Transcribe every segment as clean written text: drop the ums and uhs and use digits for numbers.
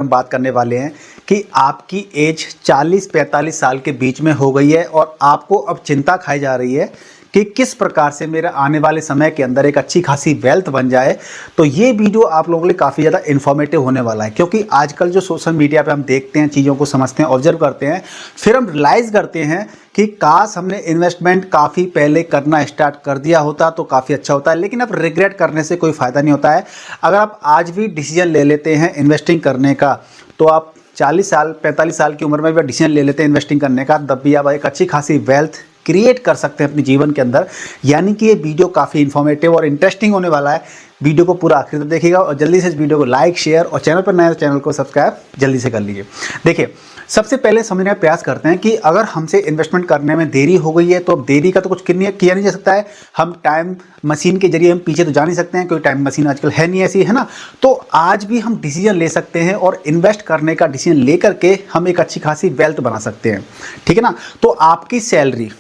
हम बात करने वाले हैं कि आपकी एज 40-45 साल के बीच में हो गई है और आपको अब चिंता खाई जा रही है कि किस प्रकार से मेरा आने वाले समय के अंदर एक अच्छी खासी वेल्थ बन जाए। तो ये वीडियो आप लोगों के लिए काफ़ी ज़्यादा इन्फॉर्मेटिव होने वाला है, क्योंकि आजकल जो सोशल मीडिया पे हम देखते हैं, चीज़ों को समझते हैं, ऑब्जर्व करते हैं, फिर हम रियलाइज़ करते हैं कि काश हमने इन्वेस्टमेंट काफ़ी पहले करना स्टार्ट कर दिया होता तो काफ़ी अच्छा होता है। लेकिन अब रिग्रेट करने से कोई फ़ायदा नहीं होता है। अगर आप आज भी डिसीजन ले लेते हैं इन्वेस्टिंग करने का, तो आप 40 साल 45 साल की उम्र में भी डिसीजन ले लेते हैं इन्वेस्टिंग करने का, तब भी आप एक अच्छी खासी वेल्थ क्रिएट कर सकते हैं अपने जीवन के अंदर। यानी कि ये वीडियो काफ़ी इन्फॉर्मेटिव और इंटरेस्टिंग होने वाला है। वीडियो को पूरा आखिर तक देखिएगा और जल्दी से इस वीडियो को लाइक, शेयर और चैनल पर नए तो चैनल को सब्सक्राइब जल्दी से कर लीजिए। देखिए, सबसे पहले समझने का प्रयास करते हैं कि अगर हमसे इन्वेस्टमेंट करने में देरी हो गई है तो अब देरी का तो कुछ किया नहीं जा सकता है। हम टाइम मशीन के जरिए हम पीछे तो जा नहीं सकते हैं, कोई टाइम मशीन आजकल है नहीं ऐसी, है ना। तो आज भी हम डिसीजन ले सकते हैं और इन्वेस्ट करने का डिसीजन ले करके हम एक अच्छी खासी वेल्थ बना सकते हैं, ठीक है ना। तो आपकी सैलरी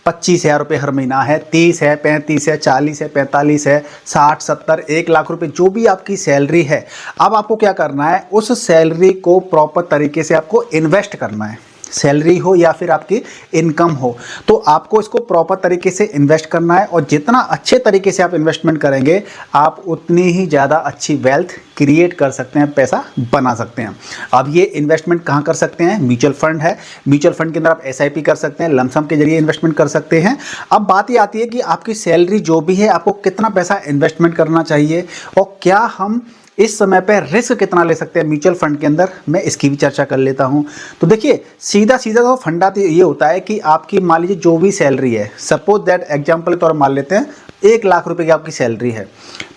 25,000 रुपये हर महीना है, 30 है, 35 है, 40 है, 45 है, 60, 70, 1 लाख रुपए, जो भी आपकी सैलरी है, अब आपको क्या करना है, उस सैलरी को प्रॉपर तरीके से आपको इन्वेस्ट करना है। सैलरी हो या फिर आपकी इनकम हो, तो आपको इसको प्रॉपर तरीके से इन्वेस्ट करना है। और जितना अच्छे तरीके से आप इन्वेस्टमेंट करेंगे, आप उतनी ही ज़्यादा अच्छी वेल्थ क्रिएट कर सकते हैं, पैसा बना सकते हैं। अब ये इन्वेस्टमेंट कहाँ कर सकते हैं? म्यूचुअल फंड है, म्यूचुअल फंड के अंदर आप SIP कर सकते हैं, लमसम के जरिए इन्वेस्टमेंट कर सकते हैं। अब बात ये आती है कि आपकी सैलरी जो भी है, आपको कितना पैसा इन्वेस्टमेंट करना चाहिए और क्या हम इस समय पे रिस्क कितना ले सकते हैं म्यूचुअल फंड के अंदर, मैं इसकी भी चर्चा कर लेता हूं। तो देखिए, सीधा तो फंडा तो ये होता है कि आपकी मान लीजिए जो भी सैलरी है, सपोज दैट एग्जांपल के तौर पर मान लेते हैं 1 लाख रुपए की आपकी सैलरी है,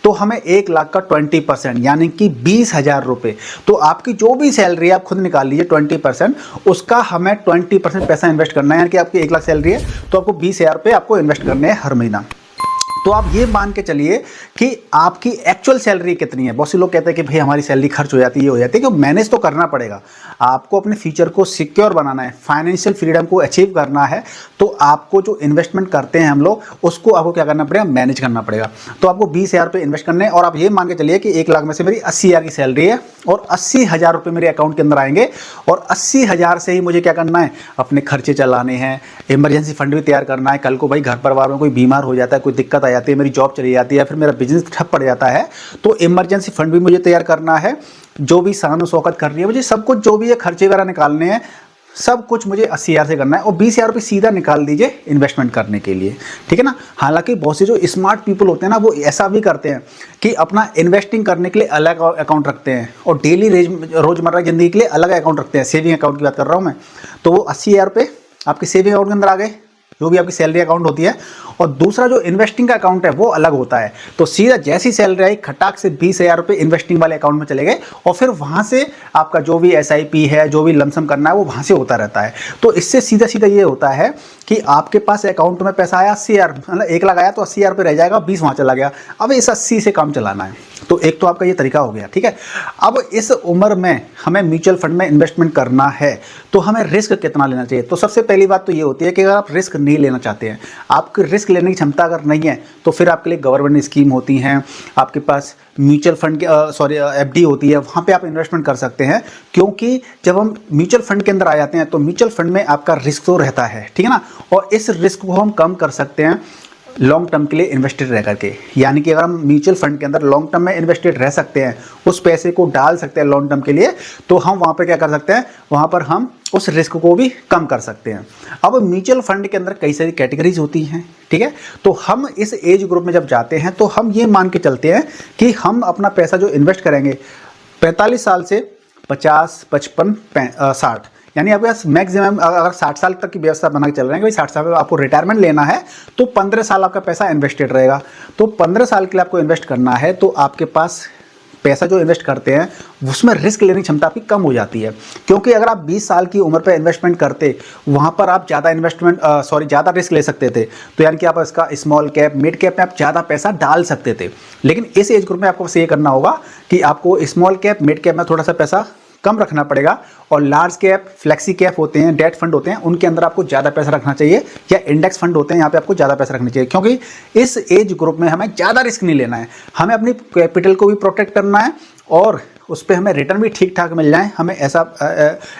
तो हमें 1 लाख का 20% यानी कि 20,000 रुपये, तो आपकी जो भी सैलरी है आप खुद निकाल लीजिए 20%, उसका हमें 20% पैसा इन्वेस्ट करना है। यानी कि आपकी 1 लाख सैलरी है तो आपको 20,000 रुपये आपको इन्वेस्ट करने हैं हर महीना। तो आप ये मान के चलिए कि आपकी एक्चुअल सैलरी कितनी है। बहुत से लोग कहते हैं कि भाई हमारी सैलरी खर्च हो जाती है, ये हो जाती है, कि मैनेज तो करना पड़ेगा। आपको अपने फ्यूचर को सिक्योर बनाना है, फाइनेंशियल फ्रीडम को अचीव करना है, तो आपको जो इन्वेस्टमेंट करते हैं हम लोग, उसको आपको क्या करना पड़ेगा? मैनेज करना पड़ेगा। तो आपको 20,000 रुपये इन्वेस्ट करने हैं और आप ये मान के चलिए कि 1 लाख में से मेरी 80,000 की सैलरी है और 80,000 रुपये मेरे अकाउंट के अंदर आएंगे और 80,000 से ही मुझे क्या करना है? अपने खर्चे चलाने हैं, इमरजेंसी फंड भी तैयार करना है। कल को भाई घर परिवार में कोई बीमार हो जाता है, कोई दिक्कत आ जाती है, मेरी जॉब चली जाती है, फिर मेरा बिजनेस ठप पड़ जाता है, तो इमरजेंसी फंड भी मुझे तैयार करना है। जो भी शान शौकत कर रही है मुझे, सब कुछ जो भी है खर्चे वगैरह निकालने हैं, सब कुछ मुझे 80,000 से करना है और 20,000 रुपये सीधा निकाल दीजिए इन्वेस्टमेंट करने के लिए, ठीक है ना। हालांकि बहुत से जो स्मार्ट पीपल होते हैं ना, वो ऐसा भी करते हैं कि अपना इन्वेस्टिंग करने के लिए अलग अकाउंट रखते हैं और डेली रोजमर्रा ज़िंदगी के लिए अलग अकाउंट रखते हैं। सेविंग अकाउंट की बात कर रहा हूँ मैं। तो वो 80,000 रुपये आपके सेविंग अकाउंट के अंदर आ गए, जो भी आपकी सैलरी अकाउंट होती है, और दूसरा जो इन्वेस्टिंग का अकाउंट है वो अलग होता है। तो सीधा जैसी सैलरी आई, खटाक से 20,000 रुपये इन्वेस्टिंग वाले अकाउंट में चले गए और फिर वहाँ से आपका जो भी SIP है, जो भी लमसम करना है, वो वहाँ से होता रहता है। तो इससे सीधा ये होता है कि आपके पास अकाउंट में पैसा आया 80,000, मतलब 1 लाख आया तो 80,000 रुपये रह जाएगा, 20 वहाँ चला गया। अब इस 80 से काम चलाना है। तो एक तो आपका ये तरीका हो गया, ठीक है। अब इस उम्र में हमें म्यूचुअल फंड में इन्वेस्टमेंट करना है तो हमें रिस्क कितना लेना चाहिए? तो सबसे पहली बात तो ये होती है कि अगर आप रिस्क नहीं लेना चाहते हैं, आपकी रिस्क लेने की क्षमता अगर नहीं है, तो फिर आपके लिए गवर्नमेंट स्कीम होती हैं, आपके पास म्यूचुअल फंड की FD होती है, वहाँ पे आप इन्वेस्टमेंट कर सकते हैं। क्योंकि जब हम म्यूचुअल फंड के अंदर आ जाते हैं तो म्यूचुअल फंड में आपका रिस्क तो रहता है, ठीक है ना, और इस रिस्क को हम कम कर सकते हैं लॉन्ग टर्म के लिए इन्वेस्टेड रह करके। यानी कि अगर हम म्यूचुअल फंड के अंदर लॉन्ग टर्म में इन्वेस्टेड रह सकते हैं, उस पैसे को डाल सकते हैं लॉन्ग टर्म के लिए, तो हम वहाँ पे क्या कर सकते हैं? वहाँ पर हम उस रिस्क को भी कम कर सकते हैं। अब म्यूचुअल फंड के अंदर कई सारी कैटेगरीज होती हैं, ठीक है। तो हम इस एज ग्रुप में जब जाते हैं तो हम ये मान के चलते हैं कि हम अपना पैसा जो इन्वेस्ट करेंगे 45 साल से 50, 55, 60, यानी आपके पास मैक्सिमम अगर 60 साल तक की व्यवस्था बना के चल रहे हैं कि भाई 60 साल में आपको रिटायरमेंट लेना है, तो 15 साल आपका पैसा इन्वेस्टेड रहेगा। तो 15 साल के लिए आपको इन्वेस्ट करना है, तो आपके पास पैसा जो इन्वेस्ट करते हैं उसमें रिस्क लेने की क्षमता आपकी कम हो जाती है। क्योंकि अगर आप 20 साल की उम्र पर इन्वेस्टमेंट करते, वहाँ पर आप ज़्यादा रिस्क ले सकते थे। तो यानी कि आप इसका स्मॉल कैप, मिड कैप में आप ज़्यादा पैसा डाल सकते थे। लेकिन इस एज ग्रुप में आपको बस ये करना होगा कि आपको स्मॉल कैप, मिड कैप में थोड़ा सा पैसा कम रखना पड़ेगा और लार्ज कैप, फ्लेक्सी कैप होते हैं, डेट फंड होते हैं, उनके अंदर आपको ज़्यादा पैसा रखना चाहिए, या इंडेक्स फंड होते हैं, यहाँ पे आपको ज़्यादा पैसा रखना चाहिए। क्योंकि इस एज ग्रुप में हमें ज़्यादा रिस्क नहीं लेना है, हमें अपनी कैपिटल को भी प्रोटेक्ट करना है और उस पर हमें रिटर्न भी ठीक ठाक मिल जाए, हमें ऐसा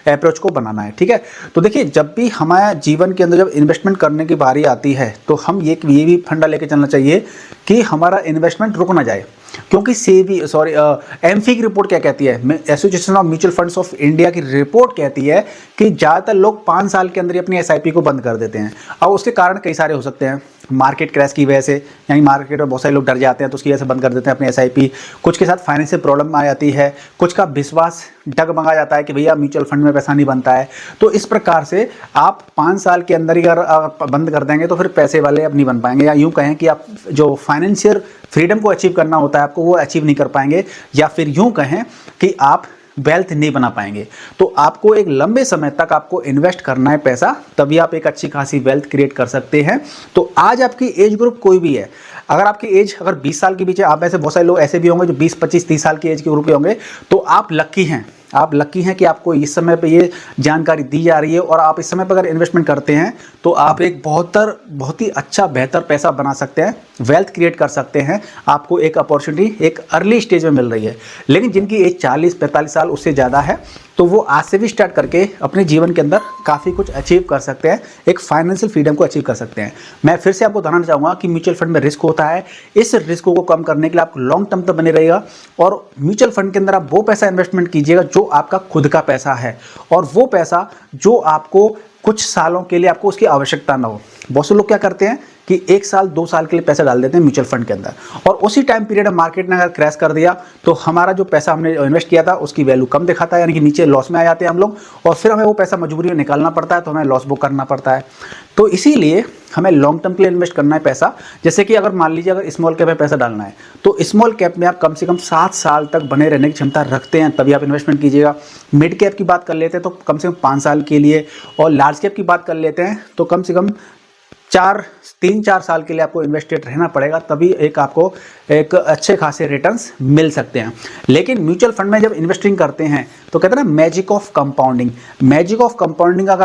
अप्रोच को बनाना है। ठीक है, तो देखिए जब भी हमारे जीवन के अंदर जब इन्वेस्टमेंट करने की बारी आती है तो हम ये भी फंडा लेके चलना चाहिए कि हमारा इन्वेस्टमेंट रुक ना जाए। क्योंकि एमफी की रिपोर्ट क्या कहती है, association of mutual funds of India की रिपोर्ट कहती है कि ज़्यादातर लोग 5 साल के अंदर ही अपनी एसआईपी को बंद कर देते हैं। अब उसके कारण कई सारे हो सकते हैं, मार्केट क्रैश की वजह से, यानी मार्केट में बहुत सारे लोग डर जाते हैं तो उसकी वजह से बंद कर देते हैं अपनी एसआईपी। कुछ के साथ फाइनेंशियल प्रॉब्लम आ जाती है, कुछ का विश्वास डगमगा जाता है कि भैया म्यूचुअल फंड में पैसा नहीं बनता है। तो इस प्रकार से आप 5 साल के अंदर ही अगर बंद कर देंगे तो फिर पैसे वाले अब नहीं बन पाएंगे, या यूँ कहें कि आप जो फाइनेंशियल फ्रीडम को अचीव करना होता है आपको वो अचीव नहीं कर पाएंगे, या फिर यूँ कहें कि आप वेल्थ नहीं बना पाएंगे। तो आपको एक लंबे समय तक आपको इन्वेस्ट करना है पैसा, तभी आप एक अच्छी खासी वेल्थ क्रिएट कर सकते हैं। तो आज आपकी एज ग्रुप कोई भी है, अगर आपकी एज अगर 20 साल के बीच है, आप ऐसे बहुत सारे लोग ऐसे भी होंगे जो 20, 25, 30 साल की एज के ग्रुप के होंगे, तो आप लकी हैं। आप लकी हैं कि आपको इस समय पे ये जानकारी दी जा रही है और आप इस समय पर अगर इन्वेस्टमेंट करते हैं तो आप एक बहुत ही अच्छा बेहतर पैसा बना सकते हैं, वेल्थ क्रिएट कर सकते हैं। आपको एक अपॉर्चुनिटी एक अर्ली स्टेज में मिल रही है। लेकिन जिनकी एज 40-45 साल उससे ज़्यादा है तो वो आज से भी स्टार्ट करके अपने जीवन के अंदर काफ़ी कुछ अचीव कर सकते हैं, एक फाइनेंशियल फ्रीडम को अचीव कर सकते हैं। मैं फिर से आपको बताना चाहूँगा कि म्यूचुअल फंड में रिस्क होता है, इस रिस्क को कम करने के लिए आपको लॉन्ग टर्म तक बने रहेगा और म्यूचुअल फंड के अंदर आप वो पैसा इन्वेस्टमेंट कीजिएगा जो आपका खुद का पैसा है, और वो पैसा जो आपको कुछ सालों के लिए आपको उसकी आवश्यकता ना हो। बहुत से लोग क्या करते हैं कि 1 साल 2 साल के लिए पैसा डाल देते हैं म्यूचुअल फंड के अंदर, और उसी टाइम पीरियड में मार्केट ने अगर क्रैश कर दिया तो हमारा जो पैसा हमने इन्वेस्ट किया था उसकी वैल्यू कम दिखाता है, यानी कि नीचे लॉस में आ जाते हैं हम लोग, और फिर हमें वो पैसा मजबूरी में निकालना पड़ता है, तो हमें लॉस बुक करना पड़ता है। तो इसीलिए हमें लॉन्ग टर्म के लिए इन्वेस्ट करना है पैसा। जैसे कि अगर मान लीजिए अगर स्मॉल कैप में पैसा डालना है तो स्मॉल कैप में आप कम से कम 7 साल तक बने रहने की क्षमता रखते हैं, तभी आप इन्वेस्टमेंट कीजिएगा। मिड कैप की बात कर लेते हैं तो कम से कम 5 साल के लिए, और लार्ज कैप की बात कर लेते हैं तो कम से कम 3-4 साल के लिए आपको इन्वेस्टेड रहना पड़ेगा, तभी आपको एक अच्छे खासे रिटर्न्स मिल सकते हैं। लेकिन म्यूचुअल फंड में जब इन्वेस्टिंग करते हैं तो कहते हैं ना magic of compounding, magic of compounding अगर आप